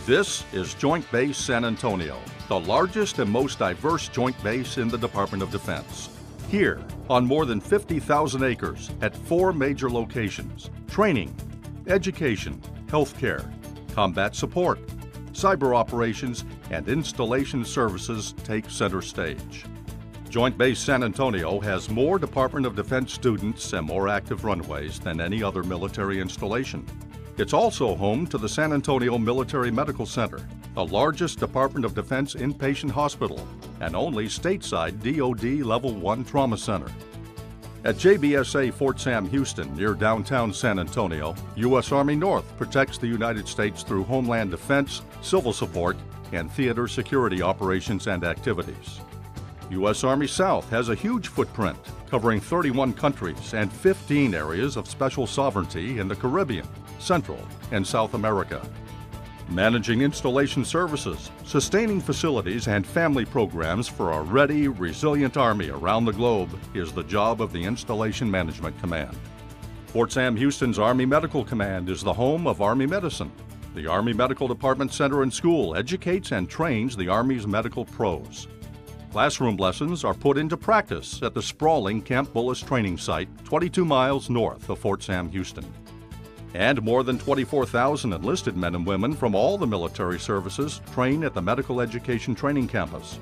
This is Joint Base San Antonio, the largest and most diverse joint base in the Department of Defense. Here, on more than 50,000 acres at 4 major locations, training, education, healthcare, combat support, cyber operations, and installation services take center stage. Joint Base San Antonio has more Department of Defense students and more active runways than any other military installation. It's also home to the San Antonio Military Medical Center, the largest Department of Defense inpatient hospital and only stateside DoD Level 1 trauma center. At JBSA Fort Sam Houston near downtown San Antonio, U.S. Army North protects the United States through homeland defense, civil support, and theater security operations and activities. U.S. Army South has a huge footprint, covering 31 countries and 15 areas of special sovereignty in the Caribbean, Central, and South America. Managing installation services, sustaining facilities, and family programs for a ready, resilient Army around the globe is the job of the Installation Management Command. Fort Sam Houston's Army Medical Command is the home of Army Medicine. The Army Medical Department Center and School educates and trains the Army's medical pros. Classroom lessons are put into practice at the sprawling Camp Bullis training site 22 miles north of Fort Sam Houston. And more than 24,000 enlisted men and women from all the military services train at the Medical Education Training Campus.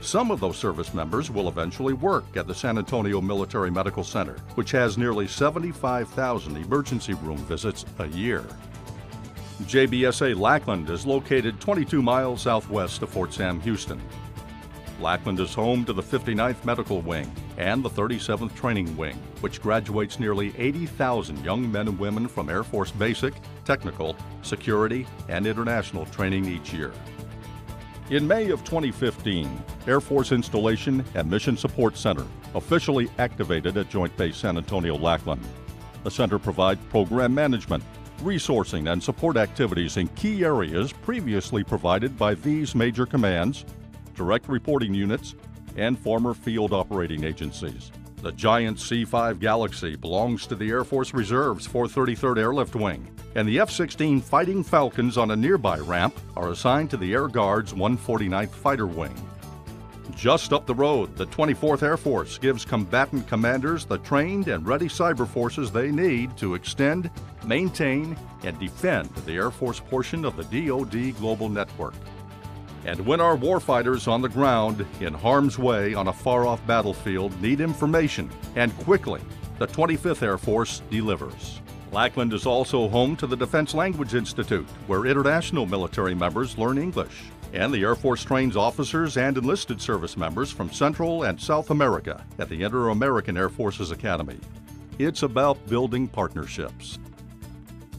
Some of those service members will eventually work at the San Antonio Military Medical Center, which has nearly 75,000 emergency room visits a year. JBSA Lackland is located 22 miles southwest of Fort Sam Houston. Lackland is home to the 59th Medical Wing and the 37th Training Wing, which graduates nearly 80,000 young men and women from Air Force basic, technical, security, and international training each year. In May of 2015, Air Force Installation and Mission Support Center officially activated at Joint Base San Antonio Lackland. The center provides program management, resourcing, and support activities in key areas previously provided by these major commands, direct reporting units, and former field operating agencies. The giant C-5 Galaxy belongs to the Air Force Reserve's 433rd Airlift Wing, and the F-16 Fighting Falcons on a nearby ramp are assigned to the Air Guard's 149th Fighter Wing. Just up the road, the 24th Air Force gives combatant commanders the trained and ready cyber forces they need to extend, maintain, and defend the Air Force portion of the DoD Global Network. And when our warfighters on the ground, in harm's way on a far-off battlefield, need information, and quickly, the 25th Air Force delivers. Lackland is also home to the Defense Language Institute, where international military members learn English, and the Air Force trains officers and enlisted service members from Central and South America at the Inter-American Air Forces Academy. It's about building partnerships.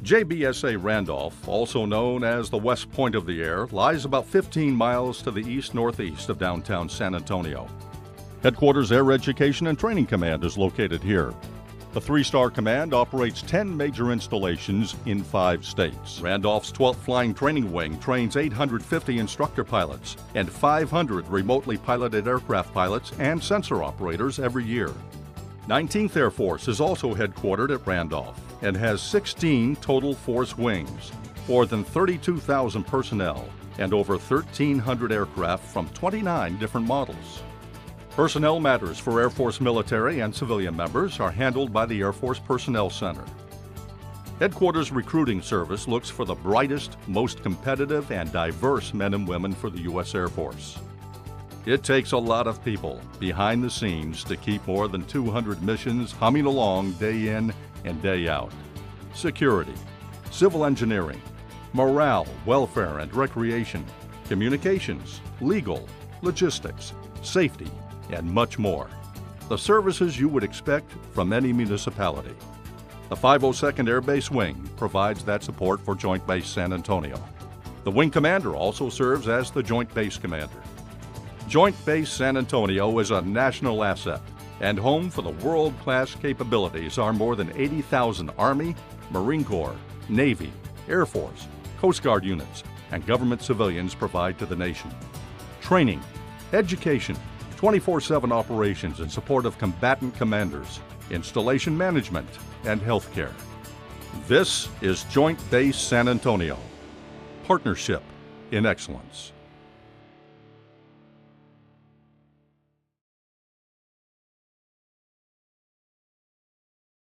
JBSA Randolph, also known as the West Point of the Air, lies about 15 miles to the east-northeast of downtown San Antonio. Headquarters Air Education and Training Command is located here. The 3-star command operates 10 major installations in 5 states. Randolph's 12th Flying Training Wing trains 850 instructor pilots and 500 remotely piloted aircraft pilots and sensor operators every year. 19th Air Force is also headquartered at Randolph and has 16 total force wings, more than 32,000 personnel, and over 1,300 aircraft from 29 different models. Personnel matters for Air Force military and civilian members are handled by the Air Force Personnel Center. Headquarters Recruiting Service looks for the brightest, most competitive, and diverse men and women for the U.S. Air Force. It takes a lot of people behind the scenes to keep more than 200 missions humming along day in and day out. Security, civil engineering, morale, welfare and recreation, communications, legal, logistics, safety, and much more. The services you would expect from any municipality. The 502nd Air Base Wing provides that support for Joint Base San Antonio. The Wing Commander also serves as the Joint Base Commander. Joint Base San Antonio is a national asset and home for the world-class capabilities our more than 80,000 Army, Marine Corps, Navy, Air Force, Coast Guard units, and government civilians provide to the nation. Training, education, 24/7 operations in support of combatant commanders, installation management, and healthcare. This is Joint Base San Antonio. Partnership in excellence.